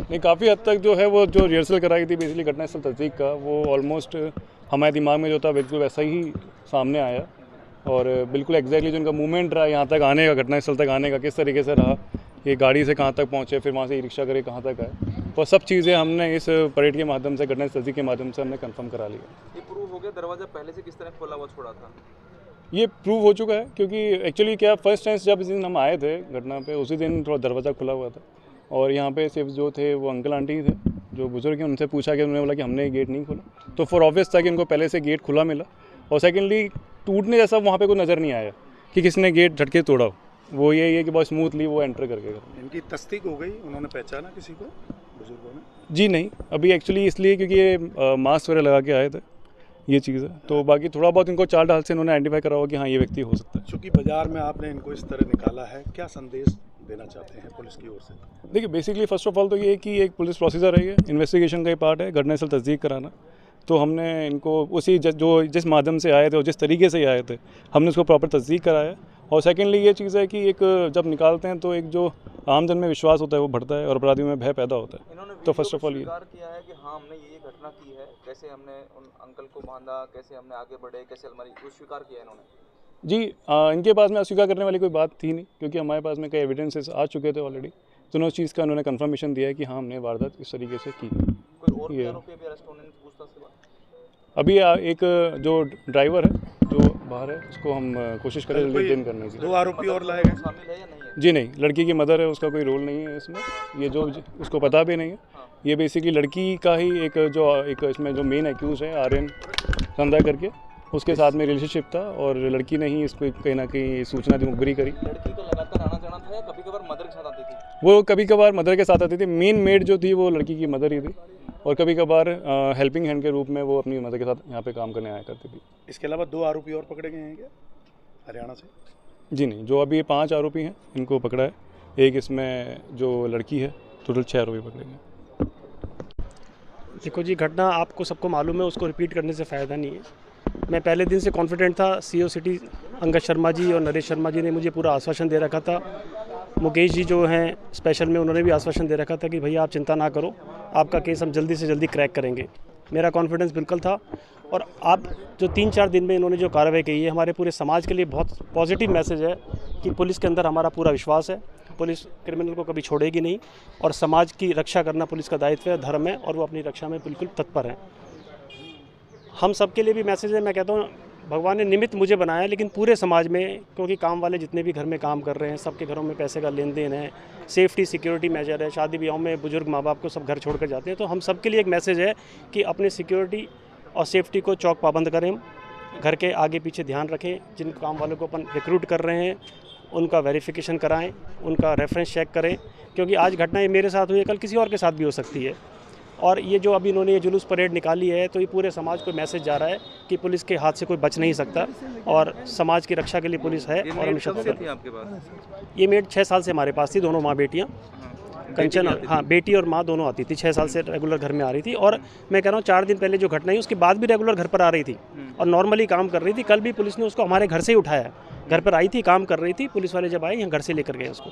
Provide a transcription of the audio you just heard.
नहीं, काफ़ी हद तक जो है वो जो रिहर्सल कराई थी बेसिकली घटनास्थल तस्दीक का, वो ऑलमोस्ट हमारे दिमाग में जो था बिल्कुल वैसा ही सामने आया। और बिल्कुल एग्जैक्टली जो उनका मूवमेंट रहा यहाँ तक आने का, घटनास्थल तक आने का किस तरीके से रहा, ये गाड़ी से कहाँ तक पहुँचे, फिर वहाँ से रिक्शा करे कहाँ तक आए, वो सब चीज़ें हमने इस परेड के माध्यम से, घटनास्थल तस्दीक के माध्यम से हमने कंफर्म करा लिया। ये प्रूव हो गया दरवाज़ा पहले से किस तरह खुला हुआ छोड़ा था? ये प्रूव हो चुका है, क्योंकि एक्चुअली क्या फर्स्ट टाइम जब इस दिन हम आए थे घटना पे, उसी दिन थोड़ा दरवाज़ा खुला हुआ था और यहाँ पे सिर्फ जो थे वो अंकल आंटी थे जो बुजुर्ग हैं, उनसे पूछा कि उन्होंने बोला कि हमने गेट नहीं खोला, तो फॉर ऑब्वियस था कि उनको पहले से गेट खुला मिला। और सेकेंडली टूटने जैसा वहाँ पे कोई नज़र नहीं आया कि किसने गेट झटके तोड़ा हो, वो ये है कि बहुत स्मूथली वो एंटर करके गए। इनकी तस्दीक हो गई, उन्होंने पहचाना किसी को बुजुर्गों ने? जी नहीं, अभी एक्चुअली इसलिए क्योंकि ये मास्क वगैरह लगा के आए थे, ये चीज़ है, तो बाकी थोड़ा बहुत इनको चाल ढाल से इन्होंने आइडेंटिफाई करा होगा कि हाँ ये व्यक्ति हो सकता है। चूँकि बाजार में आपने इनको इस तरह निकाला है, क्या संदेश देना चाहते हैं पुलिस की ओर से? देखिए, बेसिकली फर्स्ट ऑफ ऑल तो ये है कि एक पुलिस प्रोसीजर है, ये इन्वेस्टिगेशन का ही पार्ट है, घटनास्थल तस्दीक कराना। तो हमने इनको उसी जो जिस माध्यम से आए थे और जिस तरीके से आए थे, हमने उसको प्रॉपर तस्दीक कराया। और सेकेंडली ये चीज़ है कि एक जब निकालते हैं तो एक जो आमजन में विश्वास होता है वो बढ़ता है और अपराधियों में भय पैदा होता है। तो फर्स्ट ऑफ ऑल ये किया है कि हाँ हमने ये घटना की है, कैसे हमने उन अंकल को बांधा, कैसे हमने आगे बढ़े, कैसे हमारी वो स्वीकार किया इन्होंने? जी, इनके पास में अस्वीकार करने वाली कोई बात थी नहीं, क्योंकि हमारे पास में कई एविडेंसेस आ चुके थे ऑलरेडी, तो उन्होंने उस चीज़ का उन्होंने कंफर्मेशन दिया है कि हाँ हमने वारदात इस तरीके से की। कोई और भी आरोपी अभी अरेस्ट होने की पूछताछ के बाद? अभी एक जो ड्राइवर है जो बाहर है, उसको हम कोशिश करें डिटेन करने की। 2 आरोपी और लाए गए? शामिल है या नहीं है? जी नहीं, लड़की की मदर है, उसका कोई रोल नहीं है इसमें, ये जो उसको पता भी नहीं है। ये बेसिकली लड़की का ही एक इसमें जो मेन एक्यूज है आर्यन संध्या करके, उसके साथ में रिलेशनशिप था और लड़की ने ही इसको कहीं ना कहीं सूचना दी, मुखबिरी करी। लड़की का लगातार आना जाना था या कभी कभार मदर के साथ आती थी? वो कभी कभार मदर के साथ आती थी, मेन मेड जो थी वो लड़की की मदर ही थी, और कभी कभार हेल्पिंग हैंड के रूप में वो अपनी मदर के साथ यहाँ पे काम करने आया करती थी। इसके अलावा 2 आरोपी और पकड़े गए हैं क्या हरियाणा से? जी नहीं, जो अभी 5 आरोपी हैं इनको पकड़ा है, एक इसमें जो लड़की है, टोटल 6 आरोपी पकड़े गए। देखो जी, घटना आपको सबको मालूम है, उसको रिपीट करने से फ़ायदा नहीं है। मैं पहले दिन से कॉन्फिडेंट था। सीओ सिटी अंगद शर्मा जी और नरेश शर्मा जी ने मुझे पूरा आश्वासन दे रखा था। मुकेश जी जो हैं स्पेशल में, उन्होंने भी आश्वासन दे रखा था कि भैया आप चिंता ना करो, आपका केस हम जल्दी से जल्दी क्रैक करेंगे। मेरा कॉन्फिडेंस बिल्कुल था। और आप जो 3-4 दिन में इन्होंने जो कार्रवाई की है, हमारे पूरे समाज के लिए बहुत पॉजिटिव मैसेज है कि पुलिस के अंदर हमारा पूरा विश्वास है। पुलिस क्रिमिनल को कभी छोड़ेगी नहीं और समाज की रक्षा करना पुलिस का दायित्व है, धर्म है, और वो अपनी रक्षा में बिल्कुल तत्पर है। हम सबके लिए भी मैसेज है। मैं कहता हूँ भगवान ने निमित्त मुझे बनाया, लेकिन पूरे समाज में, क्योंकि काम वाले जितने भी घर में काम कर रहे हैं, सबके घरों में पैसे का लेन देन है, सेफ्टी सिक्योरिटी मेजर है, शादी ब्याहों में बुजुर्ग माँ बाप को सब घर छोड़ कर जाते हैं, तो हम सबके लिए एक मैसेज है कि अपने सिक्योरिटी और सेफ्टी को चौक पाबंद करें, घर के आगे पीछे ध्यान रखें, जिन काम वालों को अपन रिक्रूट कर रहे हैं उनका वेरिफिकेशन कराएं, उनका रेफरेंस चेक करें, क्योंकि आज घटना ये मेरे साथ हुई है, कल किसी और के साथ भी हो सकती है। और ये जो अभी इन्होंने ये जुलूस परेड निकाली है, तो ये पूरे समाज को मैसेज जा रहा है कि पुलिस के हाथ से कोई बच नहीं सकता और समाज की रक्षा के लिए पुलिस है। और हमेशा थी आपके पास? ये मेड 6 साल से हमारे पास थी, दोनों माँ बेटियाँ, कंचन, हाँ बेटी और माँ दोनों आती थी, 6 साल से रेगुलर घर में आ रही थी। और मैं कह रहा हूँ 4 दिन पहले जो घटना हुई उसके बाद भी रेगुलर घर पर आ रही थी और नॉर्मली काम कर रही थी। कल भी पुलिस ने उसको हमारे घर से ही उठाया, घर पर आई थी, काम कर रही थी, पुलिस वाले जब आए यहाँ घर से लेकर गए उसको।